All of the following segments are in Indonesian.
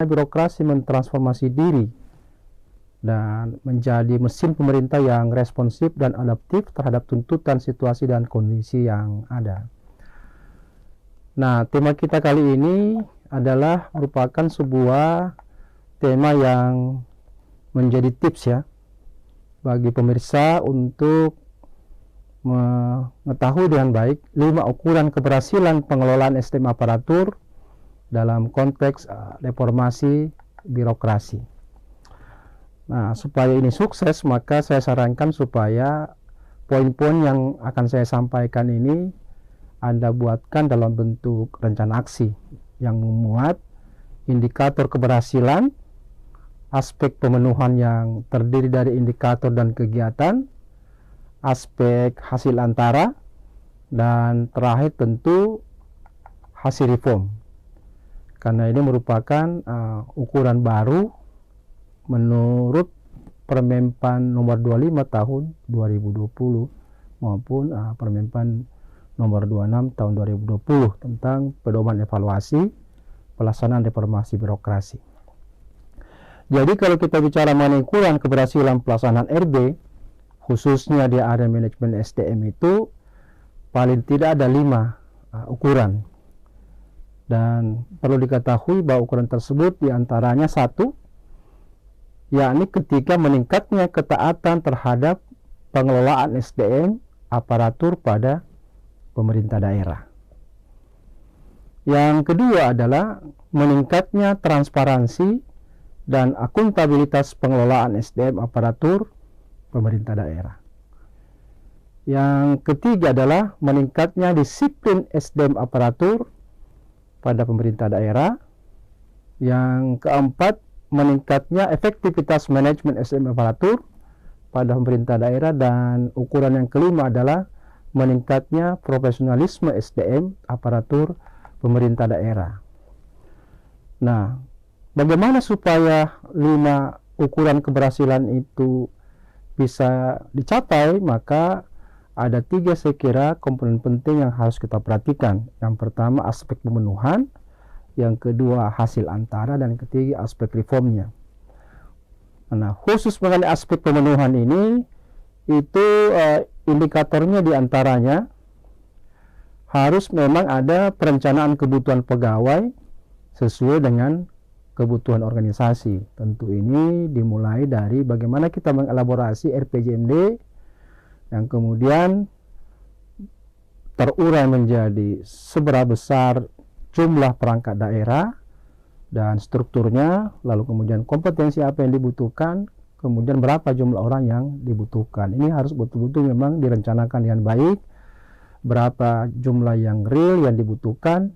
birokrasi mentransformasi diri dan menjadi mesin pemerintah yang responsif dan adaptif terhadap tuntutan situasi dan kondisi yang ada. Nah, tema kita kali ini adalah merupakan sebuah tema yang menjadi tips ya bagi pemirsa untuk mengetahui dengan baik 5 ukuran keberhasilan pengelolaan SDM aparatur dalam konteks reformasi birokrasi. Nah, supaya ini sukses, maka saya sarankan supaya poin-poin yang akan saya sampaikan ini Anda buatkan dalam bentuk rencana aksi yang memuat indikator keberhasilan, aspek pemenuhan yang terdiri dari indikator dan kegiatan, aspek hasil antara, dan terakhir tentu hasil reform. Karena ini merupakan ukuran baru menurut Permenpan nomor 25 tahun 2020 maupun Permenpan nomor 26 tahun 2020 tentang pedoman evaluasi pelaksanaan reformasi birokrasi. Jadi kalau kita bicara mengenai ukuran keberhasilan pelaksanaan RB, khususnya di area manajemen SDM itu paling tidak ada 5 ukuran. Dan perlu diketahui bahwa ukuran tersebut diantaranya 1, yakni ketika meningkatnya ketaatan terhadap pengelolaan SDM aparatur pada pemerintah daerah. Yang kedua adalah meningkatnya transparansi dan akuntabilitas pengelolaan SDM aparatur pemerintah daerah. Yang ketiga adalah meningkatnya disiplin SDM aparatur pada pemerintah daerah. Yang keempat, meningkatnya efektivitas manajemen SDM aparatur pada pemerintah daerah. Dan ukuran yang kelima adalah meningkatnya profesionalisme SDM aparatur pemerintah daerah. Nah, bagaimana supaya 5 ukuran keberhasilan itu bisa dicapai? Maka ada 3 saya kira komponen penting yang harus kita perhatikan. Yang pertama aspek pemenuhan, yang kedua hasil antara, dan ketiga aspek reformnya. Nah, khusus mengenai aspek pemenuhan ini, itu indikatornya diantaranya harus memang ada perencanaan kebutuhan pegawai sesuai dengan kebutuhan organisasi. Tentu ini dimulai dari bagaimana kita mengelaborasi RPJMD yang kemudian terurai menjadi seberapa besar jumlah perangkat daerah dan strukturnya, lalu kemudian kompetensi apa yang dibutuhkan, kemudian berapa jumlah orang yang dibutuhkan. Ini harus betul-betul memang direncanakan dengan baik, berapa jumlah yang real yang dibutuhkan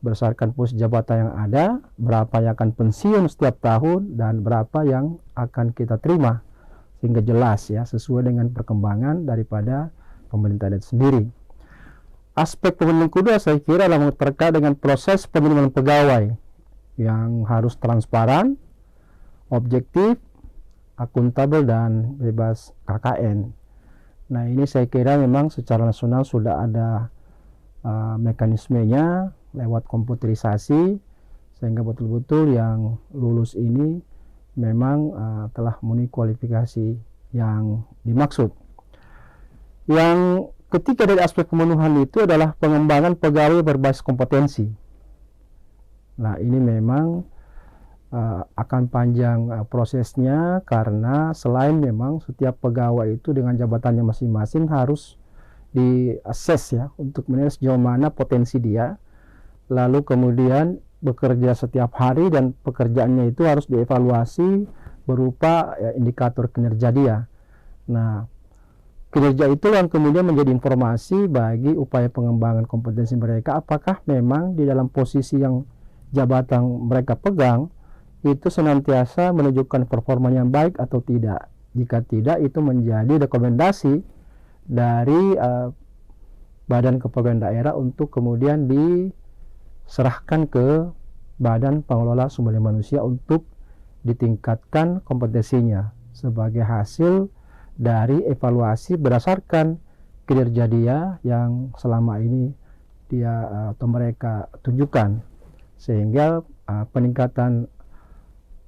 berdasarkan posisi jabatan yang ada, berapa yang akan pensiun setiap tahun, dan berapa yang akan kita terima, sehingga jelas ya sesuai dengan perkembangan daripada pemerintah itu sendiri. Aspek pemenuhan kedua saya kira adalah terkait dengan proses penerimaan pegawai yang harus transparan, objektif, akuntabel, dan bebas KKN. Nah, ini saya kira memang secara nasional sudah ada mekanismenya lewat komputerisasi, sehingga betul-betul yang lulus ini memang telah memenuhi kualifikasi yang dimaksud. Yang ketiga dari aspek pemenuhan itu adalah pengembangan pegawai berbasis kompetensi. Nah, ini memang akan panjang prosesnya, karena selain memang setiap pegawai itu dengan jabatannya masing-masing harus diakses ya untuk menilai sejauh mana potensi dia, lalu kemudian bekerja setiap hari dan pekerjaannya itu harus dievaluasi berupa indikator kinerja dia. Nah, kinerja itu yang kemudian menjadi informasi bagi upaya pengembangan kompetensi mereka, apakah memang di dalam posisi yang jabatan mereka pegang itu senantiasa menunjukkan performa yang baik atau tidak. Jika tidak, itu menjadi rekomendasi dari Badan Kepegawaian Daerah untuk kemudian diserahkan ke Badan Pengelola Sumber Daya Manusia untuk ditingkatkan kompetensinya sebagai hasil dari evaluasi berdasarkan kinerja dia yang selama ini dia atau mereka tunjukkan, sehingga peningkatan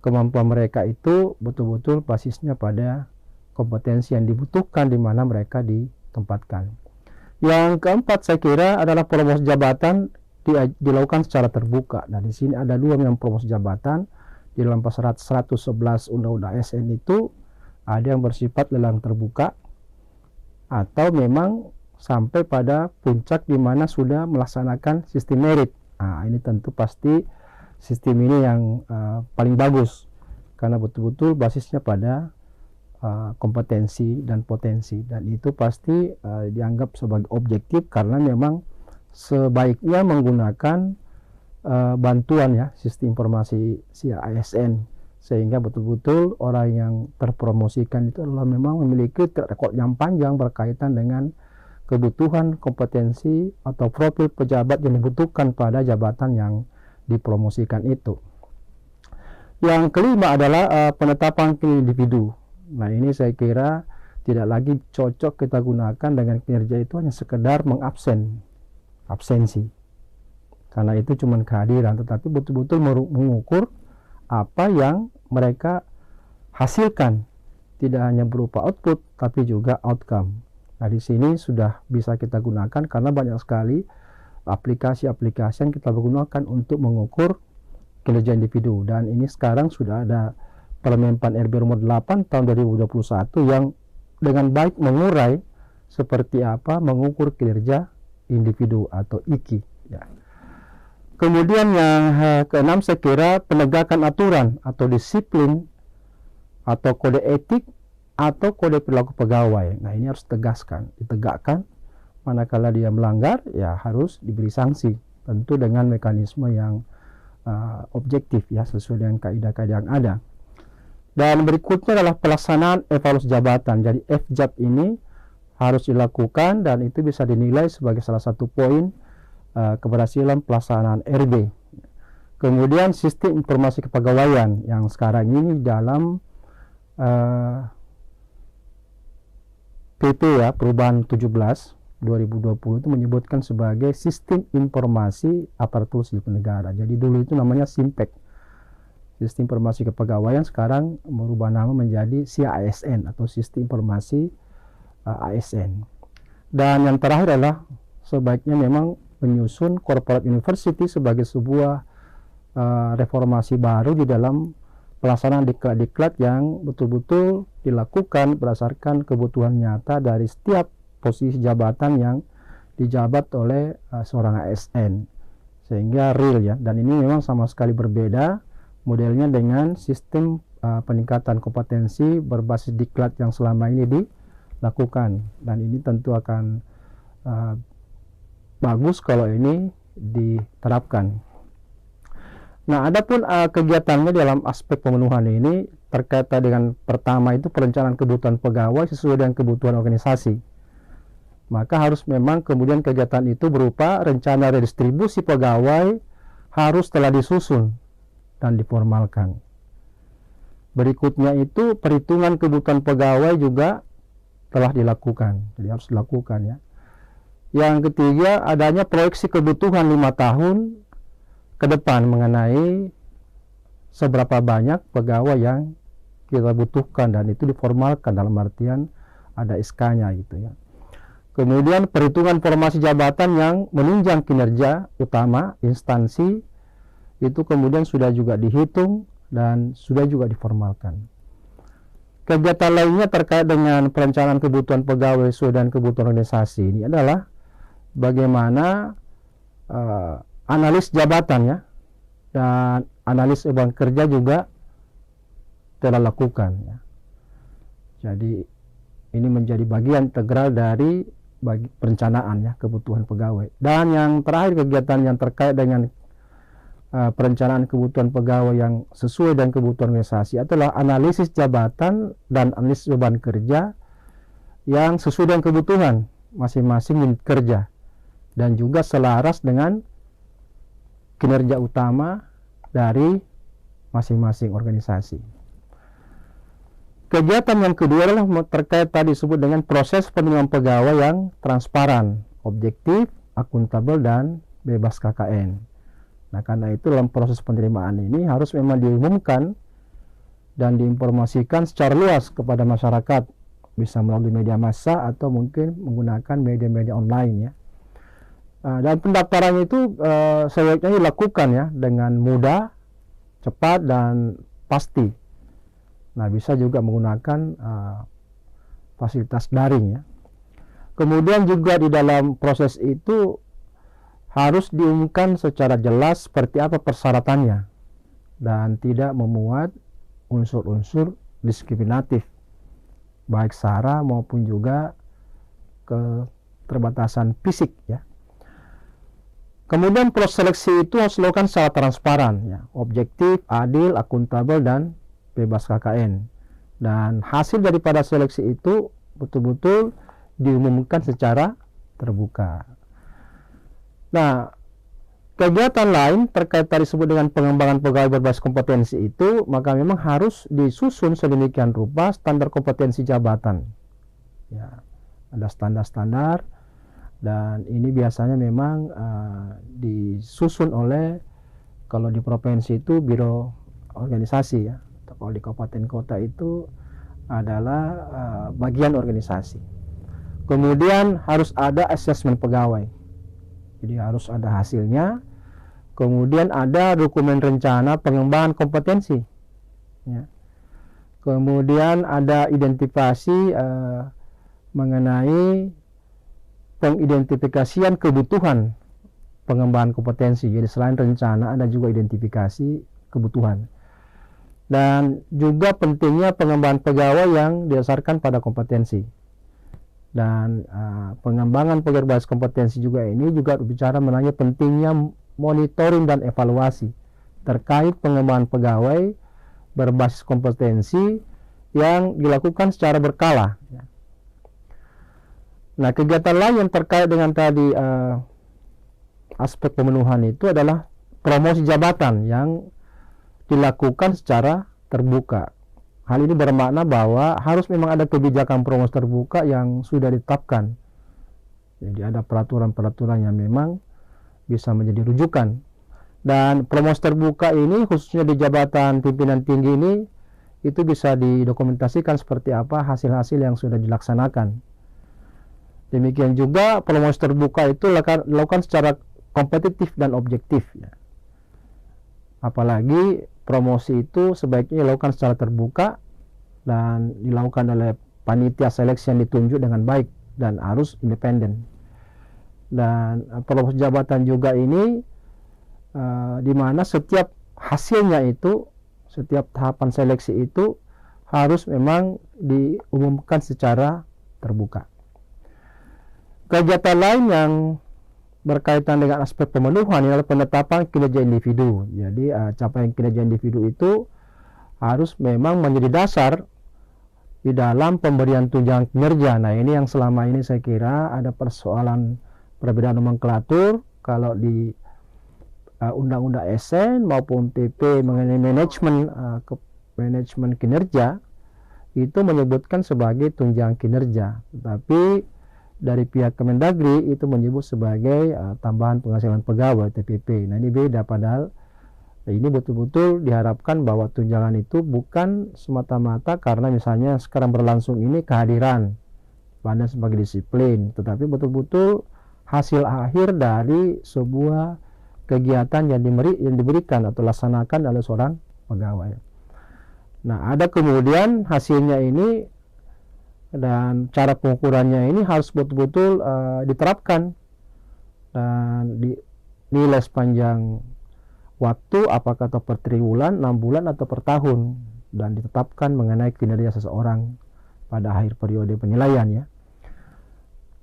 kemampuan mereka itu betul-betul basisnya pada kompetensi yang dibutuhkan di mana mereka ditempatkan. Yang keempat saya kira adalah promosi jabatan dilakukan secara terbuka. Nah, di sini ada dua yang promosi jabatan di dalam pasal 111 Undang-Undang ASN itu, ada yang bersifat lelang terbuka atau memang sampai pada puncak di mana sudah melaksanakan sistem merit. Nah, ini tentu pasti sistem ini yang paling bagus karena betul-betul basisnya pada kompetensi dan potensi, dan itu pasti dianggap sebagai objektif karena memang sebaiknya menggunakan bantuan ya sistem informasi ASN, sehingga betul-betul orang yang terpromosikan itu adalah memang memiliki rekod yang panjang berkaitan dengan kebutuhan kompetensi atau profil pejabat yang dibutuhkan pada jabatan yang dipromosikan itu. Yang kelima adalah penetapan individu. Nah, ini saya kira tidak lagi cocok kita gunakan dengan kinerja itu hanya sekedar absensi, karena itu cuma kehadiran, tetapi betul-betul mengukur apa yang mereka hasilkan, tidak hanya berupa output tapi juga outcome. Nah, di sini sudah bisa kita gunakan karena banyak sekali aplikasi-aplikasi yang kita gunakan untuk mengukur kinerja individu, dan ini sekarang sudah ada Permenpan RB nomor 8 tahun 2021 yang dengan baik mengurai seperti apa mengukur kinerja individu atau IKI ya. Kemudian yang keenam saya kira penegakan aturan atau disiplin atau kode etik atau kode perilaku pegawai. Nah, ini harus ditegakkan, manakala dia melanggar ya harus diberi sanksi, tentu dengan mekanisme yang objektif ya, sesuai dengan kaidah-kaidah yang ada. Dan berikutnya adalah pelaksanaan evaluasi jabatan. Jadi FJAB ini harus dilakukan dan itu bisa dinilai sebagai salah satu poin keberhasilan pelaksanaan RB. Kemudian sistem informasi kepegawaian yang sekarang ini dalam PP ya, perubahan 17 2020 itu menyebutkan sebagai sistem informasi aparatur sipil negara. Jadi dulu itu namanya SIMPEK, sistem informasi kepegawaian, sekarang merubah nama menjadi SIA-ASN atau sistem informasi ASN. Dan yang terakhir adalah sebaiknya memang menyusun corporate university sebagai sebuah reformasi baru di dalam pelaksanaan diklat-diklat yang betul-betul dilakukan berdasarkan kebutuhan nyata dari setiap posisi jabatan yang dijabat oleh seorang ASN, sehingga real ya. Dan ini memang sama sekali berbeda modelnya dengan sistem peningkatan kompetensi berbasis diklat yang selama ini dilakukan, dan ini tentu akan bagus kalau ini diterapkan. Nah, adapun kegiatannya dalam aspek pemenuhan ini terkait dengan pertama itu perencanaan kebutuhan pegawai sesuai dengan kebutuhan organisasi. Maka harus memang kemudian kegiatan itu berupa rencana redistribusi pegawai harus telah disusun dan diformalkan. Berikutnya itu perhitungan kebutuhan pegawai juga telah dilakukan, jadi harus dilakukan ya. Yang ketiga, adanya proyeksi kebutuhan 5 tahun ke depan mengenai seberapa banyak pegawai yang kita butuhkan, dan itu diformalkan dalam artian ada SK-nya gitu ya. Kemudian perhitungan formasi jabatan yang menunjang kinerja utama instansi itu kemudian sudah juga dihitung dan sudah juga diformalkan. Kegiatan lainnya terkait dengan perencanaan kebutuhan pegawai sesuai dengan kebutuhan organisasi ini adalah bagaimana analis jabatan ya, dan analis beban kerja juga telah lakukan ya. Jadi ini menjadi bagian integral dari perencanaan ya kebutuhan pegawai. Dan yang terakhir, kegiatan yang terkait dengan perencanaan kebutuhan pegawai yang sesuai dengan kebutuhan organisasi adalah analisis jabatan dan analisis beban kerja yang sesuai dengan kebutuhan masing-masing unit kerja dan juga selaras dengan kinerja utama dari masing-masing organisasi. Kegiatan yang kedua adalah terkait tadi disebut dengan proses penerimaan pegawai yang transparan, objektif, akuntabel, dan bebas KKN. Nah, karena itu dalam proses penerimaan ini harus memang diumumkan dan diinformasikan secara luas kepada masyarakat, bisa melalui media massa atau mungkin menggunakan media-media online ya. Dan pendaftarannya itu sebaiknya dilakukan ya dengan mudah, cepat dan pasti. Nah, bisa juga menggunakan fasilitas daring ya. Kemudian juga di dalam proses itu harus diumumkan secara jelas seperti apa persyaratannya dan tidak memuat unsur-unsur diskriminatif baik sara maupun juga keterbatasan fisik ya. Kemudian proses seleksi itu harus dilakukan secara transparan ya, objektif, adil, akuntabel dan bebas KKN. Dan hasil daripada seleksi itu betul-betul diumumkan secara terbuka. Nah, kegiatan lain terkait tadi disebut dengan pengembangan pegawai berbasis kompetensi itu, maka memang harus disusun sedemikian rupa standar kompetensi jabatan. Ya, ada standar-standar dan ini biasanya memang disusun oleh, kalau di provinsi itu biro organisasi ya, atau kalau di kabupaten kota itu adalah bagian organisasi. Kemudian harus ada asesmen pegawai. Jadi harus ada hasilnya. Kemudian ada dokumen rencana pengembangan kompetensi. Ya. Kemudian ada identifikasi mengenai pengidentifikasian kebutuhan pengembangan kompetensi. Jadi selain rencana ada juga identifikasi kebutuhan. Dan juga pentingnya pengembangan pegawai yang didasarkan pada kompetensi. Dan pengembangan pegawai berbasis kompetensi juga ini juga berbicara mengenai pentingnya monitoring dan evaluasi terkait pengembangan pegawai berbasis kompetensi yang dilakukan secara berkala. Nah, kegiatan lain yang terkait dengan tadi aspek pemenuhan itu adalah promosi jabatan yang dilakukan secara terbuka. Hal ini bermakna bahwa harus memang ada kebijakan promosi terbuka yang sudah ditetapkan. Jadi ada peraturan-peraturan yang memang bisa menjadi rujukan. Dan promosi terbuka ini khususnya di jabatan pimpinan tinggi ini itu bisa didokumentasikan seperti apa hasil-hasil yang sudah dilaksanakan. Demikian juga promosi terbuka itu dilakukan secara kompetitif dan objektif ya. Apalagi promosi itu sebaiknya dilakukan secara terbuka dan dilakukan oleh panitia seleksi yang ditunjuk dengan baik dan harus independen. Dan promosi jabatan juga ini di mana setiap hasilnya itu, setiap tahapan seleksi itu harus memang diumumkan secara terbuka. Kegiatan lain yang berkaitan dengan aspek pemenuhan adalah penetapan kinerja individu. Jadi capaian kinerja individu itu harus memang menjadi dasar di dalam pemberian tunjangan kinerja. Nah, ini yang selama ini saya kira ada persoalan perbedaan nomenklatur. Kalau di Undang-Undang ASN maupun PP mengenai manajemen kinerja itu menyebutkan sebagai tunjangan kinerja, tetapi dari pihak Kemendagri itu menyebut sebagai tambahan penghasilan pegawai TPP. Nah, ini beda, padahal ini betul-betul diharapkan bahwa tunjangan itu bukan semata-mata karena misalnya sekarang berlangsung ini kehadiran badan sebagai disiplin, tetapi betul-betul hasil akhir dari sebuah kegiatan yang diberikan atau laksanakan oleh seorang pegawai. Nah, ada kemudian hasilnya ini dan cara pengukurannya ini harus betul-betul diterapkan dan dinilai sepanjang waktu, apakah atau per triwulan, 6 bulan atau per tahun, dan ditetapkan mengenai kinerja seseorang pada akhir periode penilaian ya.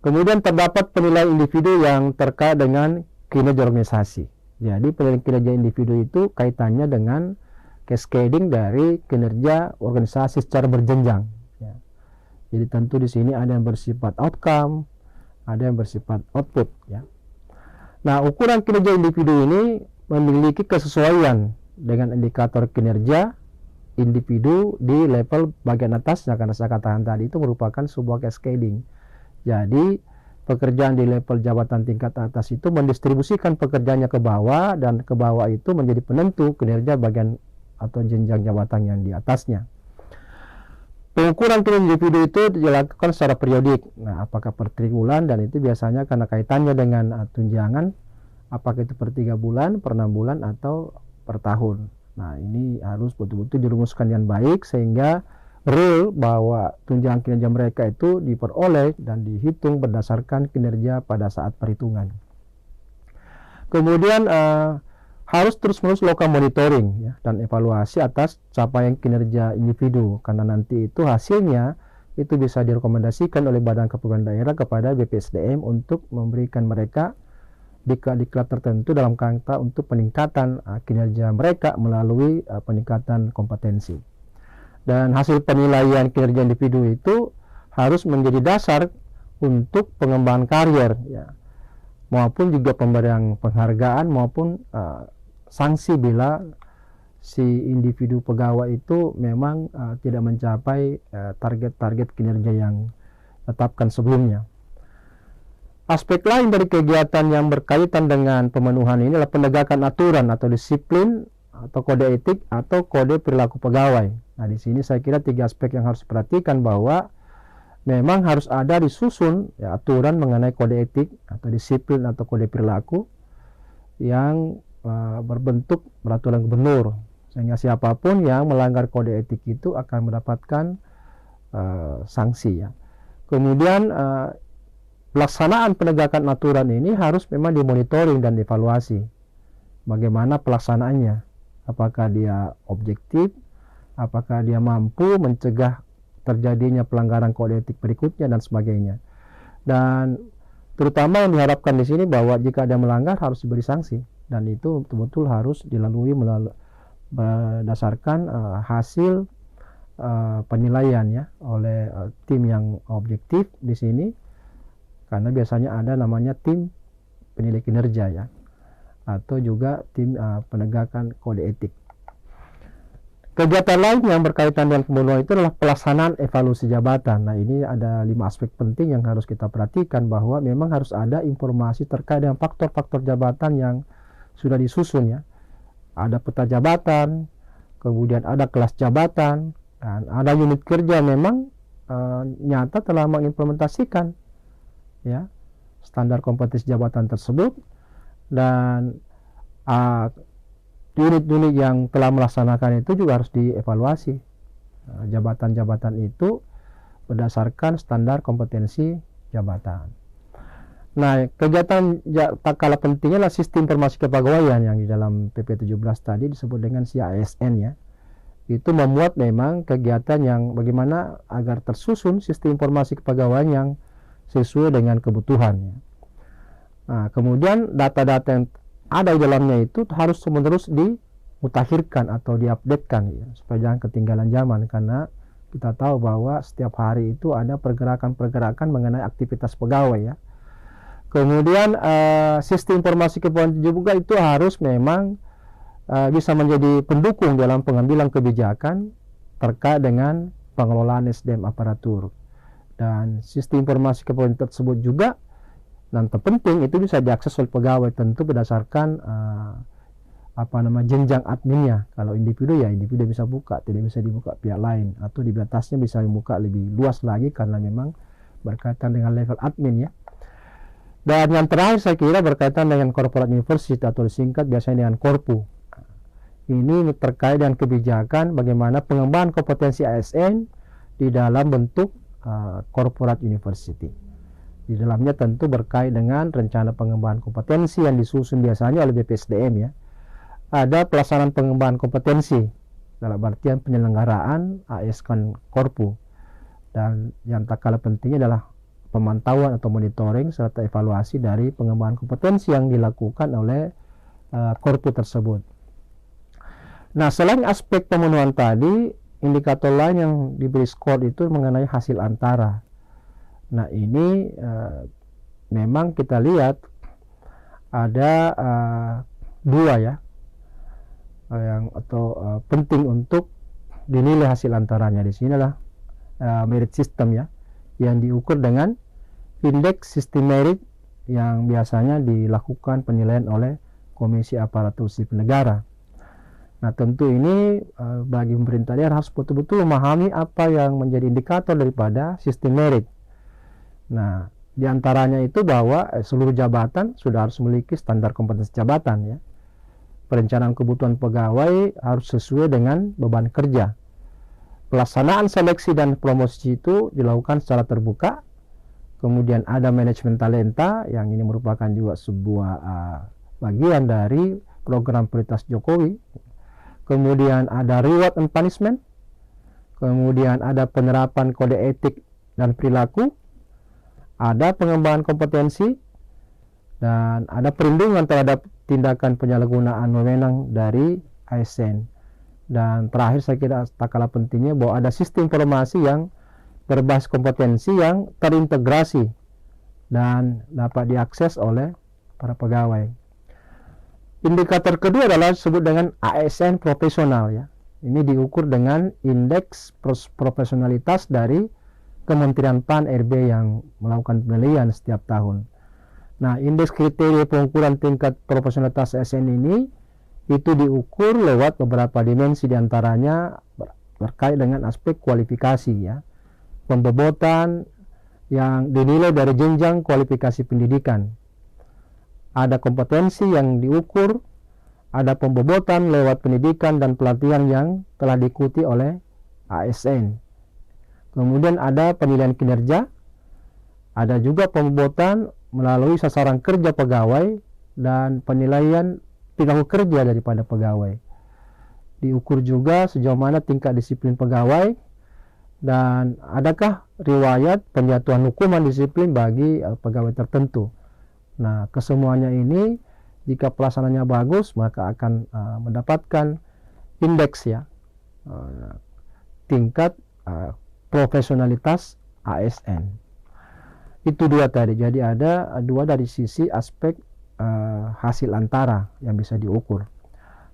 Kemudian terdapat penilaian individu yang terkait dengan kinerja organisasi. Jadi penilaian kinerja individu itu kaitannya dengan cascading dari kinerja organisasi secara berjenjang. Jadi tentu di sini ada yang bersifat outcome, ada yang bersifat output ya. Nah, ukuran kinerja individu ini memiliki kesesuaian dengan indikator kinerja individu di level bagian atasnya, karena saya katakan tadi itu merupakan sebuah cascading. Jadi pekerjaan di level jabatan tingkat atas itu mendistribusikan pekerjaannya ke bawah, dan ke bawah itu menjadi penentu kinerja bagian atau jenjang jabatan yang di atasnya. Pengukuran kinerja individu itu dilakukan secara periodik. Nah, apakah per 3 bulan, dan itu biasanya karena kaitannya dengan tunjangan, apakah itu per 3 bulan, per 6 bulan, atau per tahun. Nah, ini harus betul-betul dirumuskan dengan baik sehingga rule bahwa tunjangan kinerja mereka itu diperoleh dan dihitung berdasarkan kinerja pada saat perhitungan. Kemudian harus terus-menerus lakukan monitoring ya, dan evaluasi atas capaian kinerja individu, karena nanti itu hasilnya itu bisa direkomendasikan oleh Badan Kepegawaian Daerah kepada BPSDM untuk memberikan mereka diklat tertentu dalam rangka untuk peningkatan kinerja mereka melalui peningkatan kompetensi. Dan hasil penilaian kinerja individu itu harus menjadi dasar untuk pengembangan karier ya, maupun juga pemberian penghargaan maupun sanksi bila si individu pegawai itu memang tidak mencapai target-target kinerja yang ditetapkan sebelumnya. Aspek lain dari kegiatan yang berkaitan dengan pemenuhan ini adalah penegakan aturan atau disiplin atau kode etik atau kode perilaku pegawai. Nah, di sini saya kira 3 aspek yang harus diperhatikan, bahwa memang harus ada disusun ya, aturan mengenai kode etik atau disiplin atau kode perilaku yang berbentuk peraturan gubernur, sehingga siapapun yang melanggar kode etik itu akan mendapatkan sanksi ya. Kemudian pelaksanaan penegakan aturan ini harus memang dimonitoring dan dievaluasi bagaimana pelaksanaannya, apakah dia objektif, apakah dia mampu mencegah terjadinya pelanggaran kode etik berikutnya dan sebagainya. Dan terutama yang diharapkan di sini bahwa jika ada melanggar harus diberi sanksi, dan itu betul-betul harus dilalui berdasarkan hasil penilaian ya oleh tim yang objektif di sini, karena biasanya ada namanya tim penilai kinerja ya, atau juga tim penegakan kode etik. Kegiatan lain yang berkaitan dengan pemenuhan itu adalah pelaksanaan evaluasi jabatan. Nah, ini ada 5 aspek penting yang harus kita perhatikan, bahwa memang harus ada informasi terkait dengan faktor-faktor jabatan yang sudah disusun ya. Ada peta jabatan, kemudian ada kelas jabatan, dan ada unit kerja memang nyata telah mengimplementasikan ya standar kompetensi jabatan tersebut, dan unit-unit yang telah melaksanakan itu juga harus dievaluasi jabatan-jabatan itu berdasarkan standar kompetensi jabatan. Nah, kegiatan tak kalah pentingnya adalah sistem informasi kepegawaian yang di dalam PP 17 tadi disebut dengan CISN ya. Itu memuat memang kegiatan yang bagaimana agar tersusun sistem informasi kepegawaian yang sesuai dengan kebutuhan ya. Nah, kemudian data-data yang ada di dalamnya itu harus terus dimutakhirkan atau diupdatekan ya, supaya jangan ketinggalan zaman, karena kita tahu bahwa setiap hari itu ada pergerakan-pergerakan mengenai aktivitas pegawai ya. Kemudian sistem informasi kepegawaian juga itu harus memang bisa menjadi pendukung dalam pengambilan kebijakan terkait dengan pengelolaan SDM aparatur. Dan sistem informasi kepegawaian tersebut juga dan terpenting itu bisa diakses oleh pegawai, tentu berdasarkan jenjang adminnya. Kalau individu ya individu bisa buka, tidak bisa dibuka pihak lain, atau di atasnya bisa dibuka lebih luas lagi karena memang berkaitan dengan level admin ya. Dan yang terakhir saya kira berkaitan dengan corporate university atau disingkat biasanya dengan Korpu. Ini terkait dengan kebijakan bagaimana pengembangan kompetensi ASN di dalam bentuk corporate university. Di dalamnya tentu berkait dengan rencana pengembangan kompetensi yang disusun biasanya oleh BPSDM ya. Ada pelaksanaan pengembangan kompetensi dalam artian penyelenggaraan ASN Korpu. Dan yang tak kalah pentingnya adalah pemantauan atau monitoring serta evaluasi dari pengembangan kompetensi yang dilakukan oleh Korpu tersebut. Nah, selain aspek pemenuhan tadi, indikator lain yang diberi skor itu mengenai hasil antara. Nah, ini memang kita lihat ada 2 ya yang penting untuk dinilai hasil antaranya. Di sini adalah merit system ya, yang diukur dengan indeks sistem merit yang biasanya dilakukan penilaian oleh Komisi Aparatur Sipil Negara. Nah, tentu ini bagi pemerintah daerah harus betul-betul memahami apa yang menjadi indikator daripada sistem merit. Nah, diantaranya itu bahwa seluruh jabatan sudah harus memiliki standar kompetensi jabatan ya. Perencanaan kebutuhan pegawai harus sesuai dengan beban kerja. Pelaksanaan seleksi dan promosi itu dilakukan secara terbuka. Kemudian ada manajemen talenta yang ini merupakan juga sebuah bagian dari program prioritas Jokowi. Kemudian ada reward and punishment. Kemudian ada penerapan kode etik dan perilaku. Ada pengembangan kompetensi. Dan ada perlindungan terhadap tindakan penyalahgunaan wewenang dari ASN. Dan terakhir saya kira tak kalah pentingnya bahwa ada sistem informasi yang berbasis kompetensi yang terintegrasi dan dapat diakses oleh para pegawai. Indikator kedua adalah disebut dengan ASN profesional ya. Ini diukur dengan indeks profesionalitas dari Kementerian PAN RB yang melakukan penilaian setiap tahun. Nah, indeks kriteria pengukuran tingkat profesionalitas ASN ini itu diukur lewat beberapa dimensi, diantaranya terkait dengan aspek kualifikasi ya. Pembobotan yang dinilai dari jenjang kualifikasi pendidikan. Ada kompetensi yang diukur, ada pembobotan lewat pendidikan dan pelatihan yang telah diikuti oleh ASN. Kemudian ada penilaian kinerja, ada juga pembobotan melalui sasaran kerja pegawai dan penilaian perilaku kerja daripada pegawai. Diukur juga sejauh mana tingkat disiplin pegawai dan adakah riwayat penjatuhan hukuman disiplin bagi pegawai tertentu. Nah, kesemuanya ini jika pelaksananya bagus maka akan mendapatkan indeks ya, tingkat profesionalitas ASN. Itu dua tadi. Jadi ada dua dari sisi aspek hasil antara yang bisa diukur.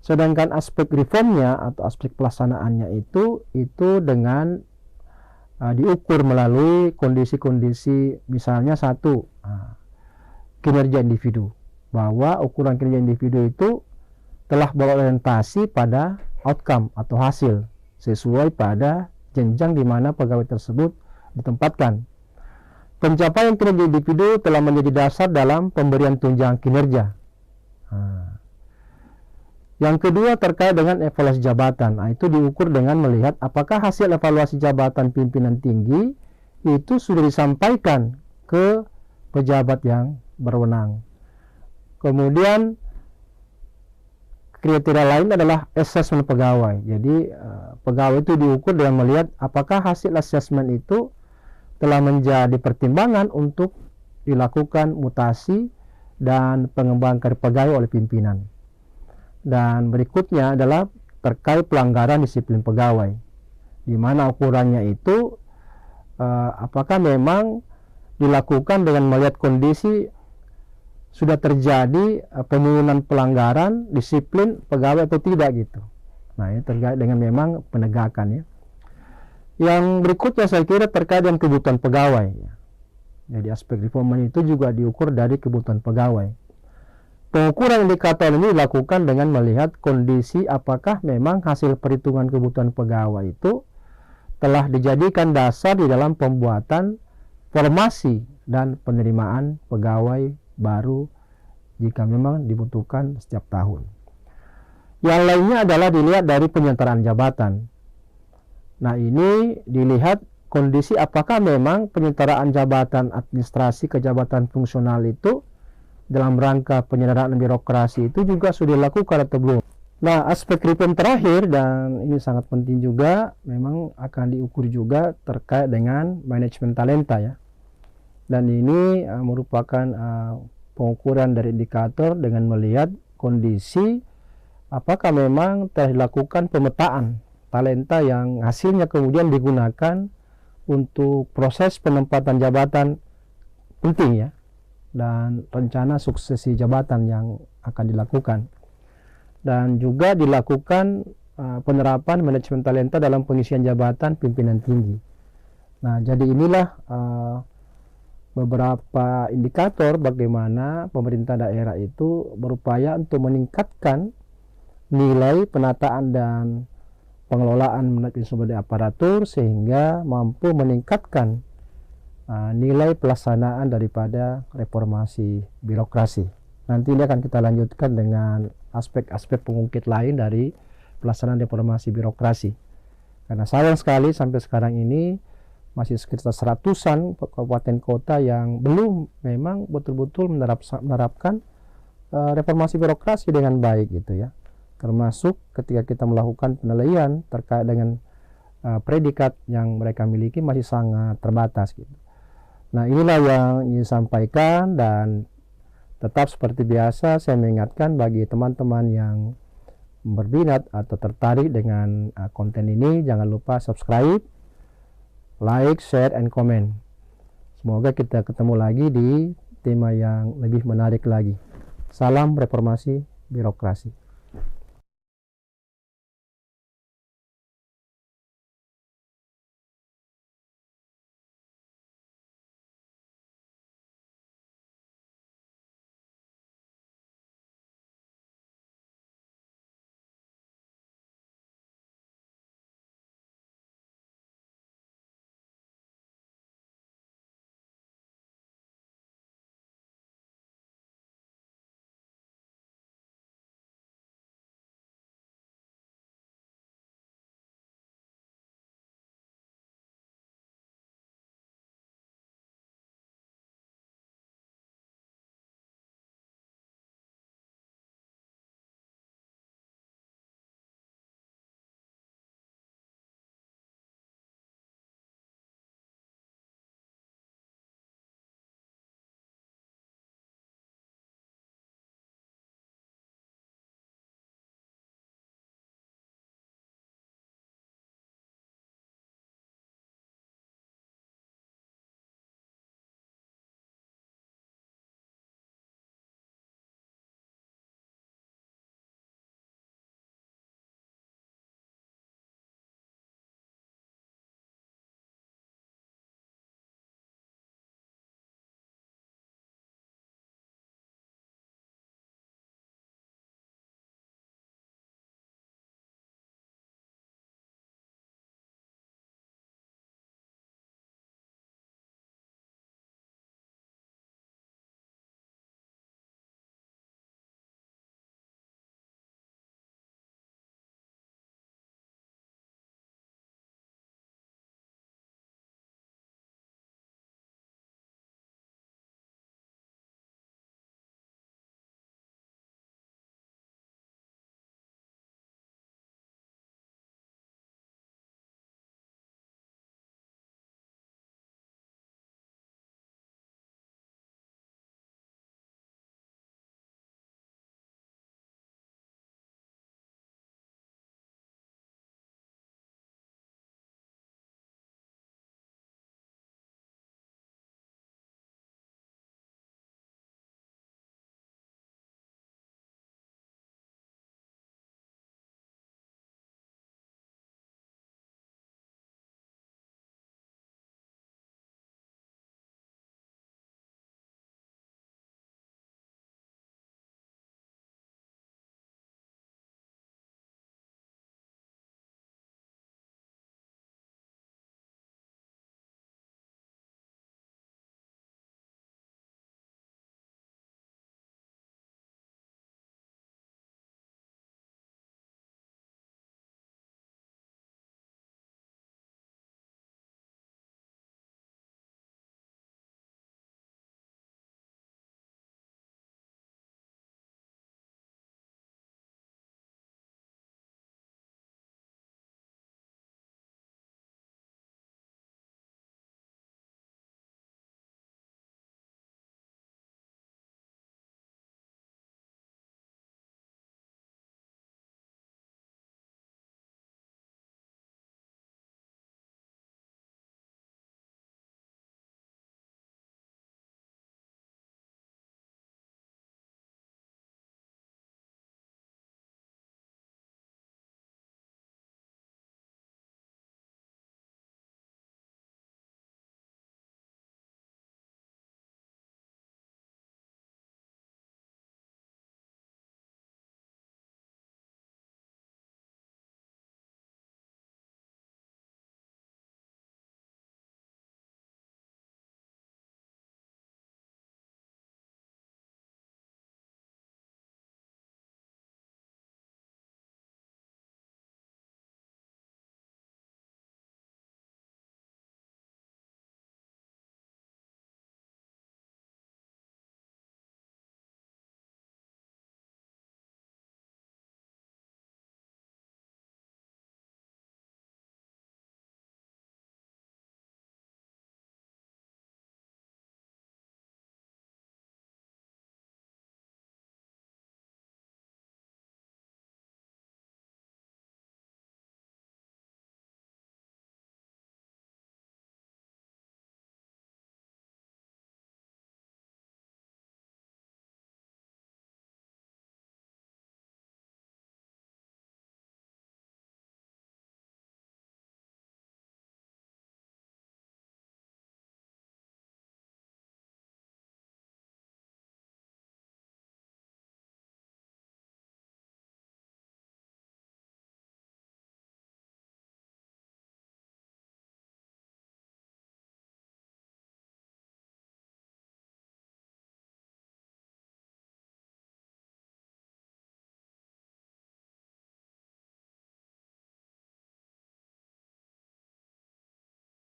Sedangkan aspek reformnya atau aspek pelaksanaannya itu dengan diukur melalui kondisi-kondisi, misalnya satu, kinerja individu, bahwa ukuran kinerja individu itu telah berorientasi pada outcome atau hasil sesuai pada jenjang di mana pegawai tersebut ditempatkan. Pencapaian kinerja individu telah menjadi dasar dalam pemberian tunjangan kinerja. Yang kedua terkait dengan evaluasi jabatan. Nah, itu diukur dengan melihat apakah hasil evaluasi jabatan pimpinan tinggi itu sudah disampaikan ke pejabat yang berwenang. Kemudian kriteria lain adalah asesmen pegawai. Jadi pegawai itu diukur dengan melihat apakah hasil asesmen itu telah menjadi pertimbangan untuk dilakukan mutasi dan pengembangan karir pegawai oleh pimpinan. Dan berikutnya adalah terkait pelanggaran disiplin pegawai, di mana ukurannya itu apakah memang dilakukan dengan melihat kondisi sudah terjadi penurunan pelanggaran disiplin pegawai atau tidak gitu. Nah, ini terkait dengan memang penegakan ya. Yang berikutnya saya kira terkait dengan kebutuhan pegawai. Jadi aspek reform itu juga diukur dari kebutuhan pegawai. Pengukuran indikator ini dilakukan dengan melihat kondisi apakah memang hasil perhitungan kebutuhan pegawai itu telah dijadikan dasar di dalam pembuatan formasi dan penerimaan pegawai baru jika memang dibutuhkan setiap tahun. Yang lainnya adalah dilihat dari penyelenggaraan jabatan. Nah, ini dilihat kondisi apakah memang penyelenggaraan jabatan administrasi kejabatan fungsional itu dalam rangka penyelenggaraan birokrasi itu juga sudah dilakukan atau belum. Nah, aspek reform terakhir dan ini sangat penting juga memang akan diukur juga terkait dengan manajemen talenta ya. Dan ini merupakan pengukuran dari indikator dengan melihat kondisi apakah memang telah dilakukan pemetaan talenta yang hasilnya kemudian digunakan untuk proses penempatan jabatan penting ya, dan rencana suksesi jabatan yang akan dilakukan, dan juga dilakukan penerapan manajemen talenta dalam pengisian jabatan pimpinan tinggi. Nah, jadi inilah beberapa indikator bagaimana pemerintah daerah itu berupaya untuk meningkatkan nilai penataan dan pengelolaan manajemen sumber daya aparatur sehingga mampu meningkatkan nilai pelaksanaan daripada reformasi birokrasi. Nanti ini akan kita lanjutkan dengan aspek-aspek pengungkit lain dari pelaksanaan reformasi birokrasi. Karena sayang sekali sampai sekarang ini masih sekitar 100-an kabupaten kota yang belum memang betul-betul menerapkan reformasi birokrasi dengan baik gitu ya. Termasuk ketika kita melakukan penilaian terkait dengan predikat yang mereka miliki masih sangat terbatas gitu. Nah, inilah yang ingin sampaikan, dan tetap seperti biasa saya mengingatkan bagi teman-teman yang berminat atau tertarik dengan konten ini, jangan lupa subscribe, like, share, and comment. Semoga kita ketemu lagi di tema yang lebih menarik lagi. Salam reformasi birokrasi.